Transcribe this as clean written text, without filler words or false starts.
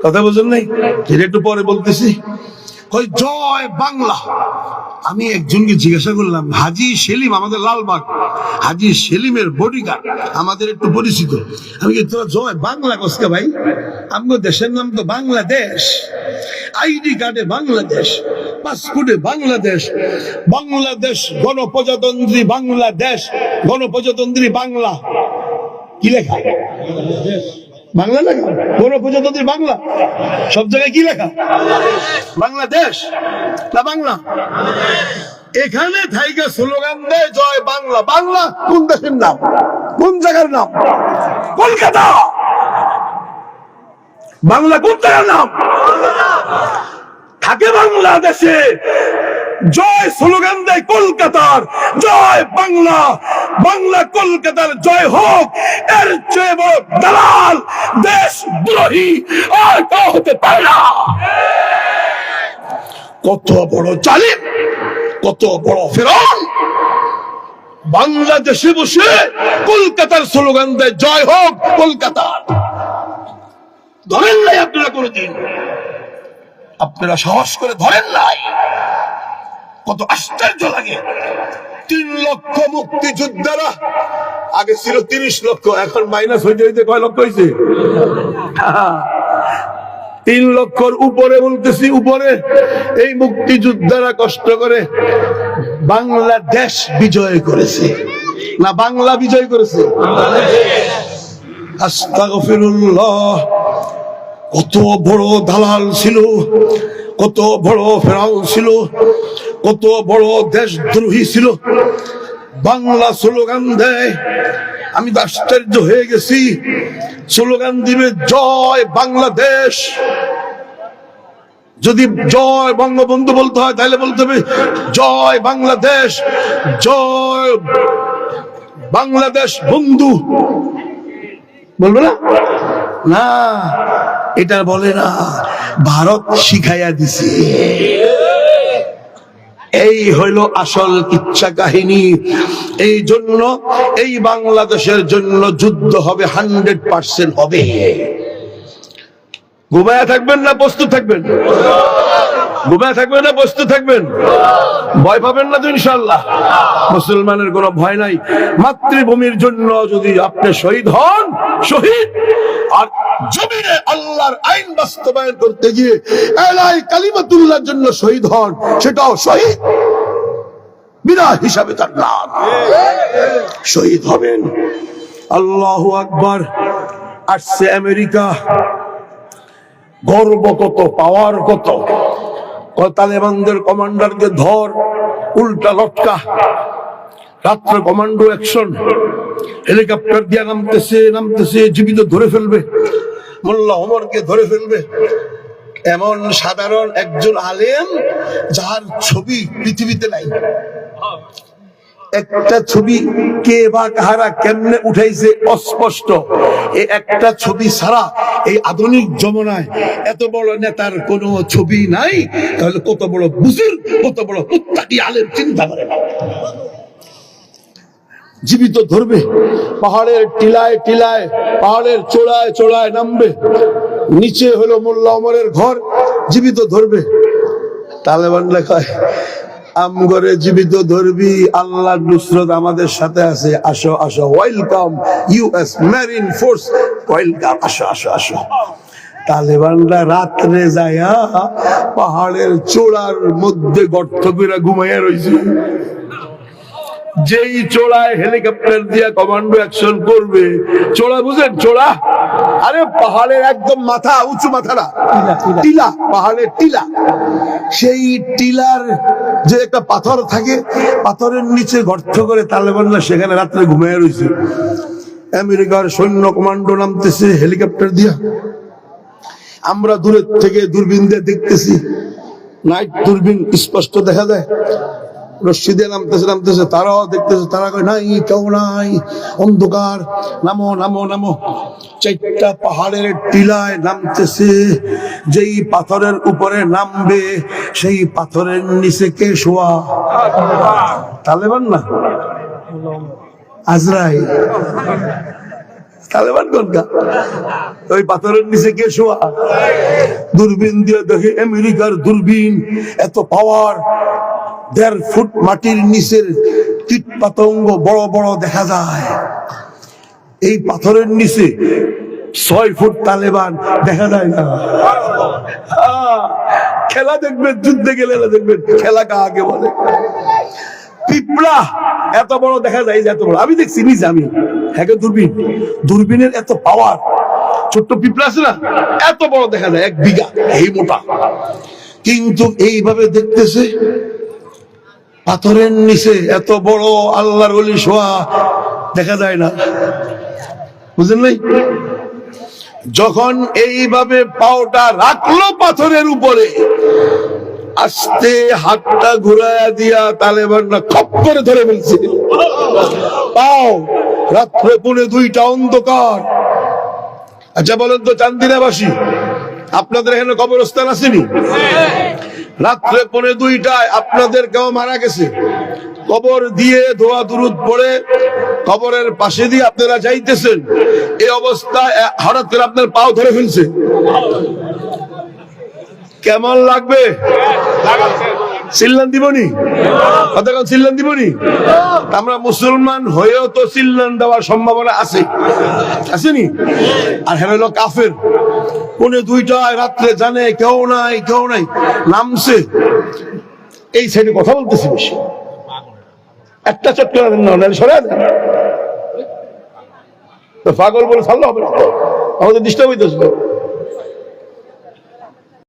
কথা বুঝেন নাই? এটা একটু পরে বলতেছি। কই জয় বাংলা। আমি একজনকে জিজ্ঞাসা করলাম, হাজী সেলিম, আমাদের লালবাগ হাজী সেলিমের বডিগার্ড, আমাদের একটু পরিচিত। আমি কি, তোরা জয় বাংলা কসকা ভাই? আমগো দেশের নাম তো বাংলাদেশ, আইডি কার্ডে বাংলাদেশ, পাসপোর্টে বাংলাদেশ, বাংলাদেশ গণপ্রজাতন্ত্রী বাংলাদেশ, গণপ্রজাতন্ত্রী বাংলা। কি লেখা? বাংলা লেখা, গণপ্রজাতন্ত্রী বাংলা। সব জায়গায় কি লেখা? বাংলাদেশ না বাংলা? এখানে থাইকা স্লোগান দেয় জয় বাংলা। বাংলা কোন দেশের নাম? কোন জায়গার নাম? কলকাতা। বাংলা কোন জায়গার নাম? থাকে বাংলাদেশে, জয় স্লোগান দেয় কলকাতার। জয় বাংলা, বাংলা কলকাতার জয় হোক। এর চেয়ে বড় দালাল, দেশদ্রোহী আর কেউ হতে পারে না। কত বড় জালিম, কত বড় ফেরাউন, বাংলাদেশে বসে কলকাতার স্লোগান দেয় জয় হোক কলকাতার। ধরেন নাই আপনারা কোনদিন? আপনারা সাহস করে ধরেন নাই? কত আশ্চর্য লাগে। 3 লক্ষ মুক্তিযোদ্ধারা, আগে ছিল 30 লক্ষ, এখন মাইনাস হইতে হইতে কয় লক্ষ হয়েছে? 3 লক্ষর উপরে, বলতেছি উপরে। এই মুক্তিযোদ্ধারা কষ্ট করে বাংলাদেশ বিজয় করেছে, না বাংলা বিজয় করেছে? আস্তাগফিরুল্লাহ। কত বড় দালাল ছিল, কত বড় ফেরাউন ছিল, কত বড় দেশদ্রোহী ছিল। বাংলা স্লোগান দেয়, আমি আশ্চর্য হয়ে গেছি। স্লোগান দিবে জয় বাংলাদেশ। যদি জয় বঙ্গবন্ধু বলতে হয় তাহলে বলতে হবে জয় বাংলাদেশ, জয় বাংলাদেশ বন্ধু। বলবে না? না, এটা বলে না, ভারত শিখাইয়া দিছে। এই হইল আসল কিচ্ছা কাহিনী। এই জন্য এই বাংলাদেশের জন্য যুদ্ধ হবে, 100% হবে। ঘুমায়া থাকবেন না প্রস্তুত থাকবেন? ঘুমায়া থাকবেন না প্রস্তুত থাকবেন? ভয় পাবেন না তো ইনশাআল্লাহ? মুসলমানের কোনো ভয় নাই। মাতৃভূমির জন্য যদি আপনি শহীদ হন, শহীদ। আর জমিনে আল্লাহর আইন বাস্তবায়ন করতে গিয়ে এলাই কালিমাতুল্লাহর জন্য শহীদ হন, সেটাও শহীদ বিনা হিসাবে তার নাম। শহীদ হবেন। আল্লাহু আকবার। আসছে আমেরিকা, গর্ব কত, পাওয়ার কত। তালেবানদের কমান্ডারকে ধর, উল্টা লটকা। রাত্রে কমান্ডো অ্যাকশন, হেলিকপ্টার দিয়ে নামতেছে, জীবিত ধরে ফেলবে। মোল্লা ওমরকে ধরে ফেলবে। এমন সাধারণ একজন আলেম যার ছবি পৃথিবীতে নাই। একটা ছবি কে বা কাহারা কেমনে উঠাইছে অস্পষ্ট। এই একটা ছবি ছাড়া এই আধুনিক জমানায় এত বড় নেতার কোনো ছবি নাই। তাহলে কত বড় বুজুর্গ, কত বড় মুত্তাকি আলেম, চিন্তা করে। জীবিত ধরবে, পাহাড়ের টিলায় টিলায়, পাহাড়ের চোড়ায় চোড়ায় নামবে। নিচে হলো মোল্লা ওমরের ঘর, জীবিত ধরবে। তালেবানরা কয়, আমগরে জীবিত ধরবি, আল্লাহর নুসরত আমাদের সাথে আছে, আসো আসো, welcome US marine force, welcome, আসো আসো আসো। তালেবানরা রাত্রে যায়া পাহাড়ের চূড়ার মধ্যে গর্ত করে ঘুমাইয়া রয়েছে। যেই চোড়ায় হেলিকপ্টার দিয়া কমান্ডো অ্যাকশন করবে, চোড়া বুঝেন? চোড়া, আরে পাহাড়ের একদম মাথা, উঁচু মাথা না, টিলা, পাহাড়ের টিলা। সেই টিলার যে একটা পাথর থাকে, পাথরের নিচে গর্ত করে তালেবানরা সেখানে রাত্রে ঘুমিয়ে রয়েছে। আমেরিকার সৈন্য কমান্ডো নামতেছে হেলিকপ্টার দিয়া। আমরা দূরের থেকে দূরবীন দিয়ে দেখতেছি, নাইট দূরবীন স্পষ্ট দেখা যায়। রশ্মি দিয়ে নামতেছে, তারাও দেখতেছে। তারা কয় নাই, কেউ নাই, অন্ধকার, নামো নামো নামো। 4টা পাহাড়ের টিলায় নামতেছে। যেই পাথরের উপরে নামবে, সেই পাথরের নিচে কে শোয়া? তালেবান না, আজরাইল। তালেবান কোনটা? ওই পাথরের নিচে কে শোয়া? দূরবীন দিয়ে দেখে, আমেরিকার দূরবীন, এত পাওয়ার, 1.5 ফুট মাটির নিচের কীট পতঙ্গ বড় বড় দেখা যায়। এই পাথরের নিচে 6 ফুট তালেবান দেখা যায় না। খেলা দেখবেন, যুদ্ধে গেলে দেখবেন খেলা কাকে বলে। পিঁপড়া এত বড় দেখা যায়, এত বড় আমি দেখছি নিজে, আমি হ্যাঁ দূরবীন, দূরবীনের এত পাওয়ার, ছোট্ট পিঁপড়া আছে না, এত বড় দেখা যায়, 1 বিঘা এই মোটা। কিন্তু এইভাবে দেখতেছে পাথরের নিচে এত বড় আল্লাহর ওলি শোয়া দেখা যায় না, বুঝলেন নাই? যখন এইভাবে পাওটা রাখলো পাথরের উপরে, আস্তে হাতটা ঘুরায়া দিয়া তালেবানরা খপ করে ধরে ফেলছে পাও। রাত্রে 1:45 অন্ধকার। আচ্ছা বলেন তো চান্দিনাবাসী, আপনাদের এখানে কবরস্থান আসেনি? রাত্রে 1:45 আপনাদের কেউ মারা গেছে, কবর দিয়ে দোয়া দুরুদ পড়ে কবরের পাশে দিয়ে আপনারা যাইতেছেন, এই অবস্থায় হঠাৎ করে আপনার পাও ধরে ফেলছে, কেমন লাগবে? চিল্লান দিবনি? কতক্ষণ চিল্লান দিবনি? আমরা মুসলমান হয়েও তো চিল্লান দেওয়ার সম্ভাবনা আছে, আসেনি? আর হ্যাঁ হলো কাফের, 1:45 রাত্রে জানে কেউ নাই, কেউ নাই, নামছে এই সাইডে কথা বলতেছি বেশি, একটা চট্টগ্রাম সরে দেন তো পাগল বলে ছাড়লে হবে না, আমাদের ডিস্টার্ব হইতেছিল।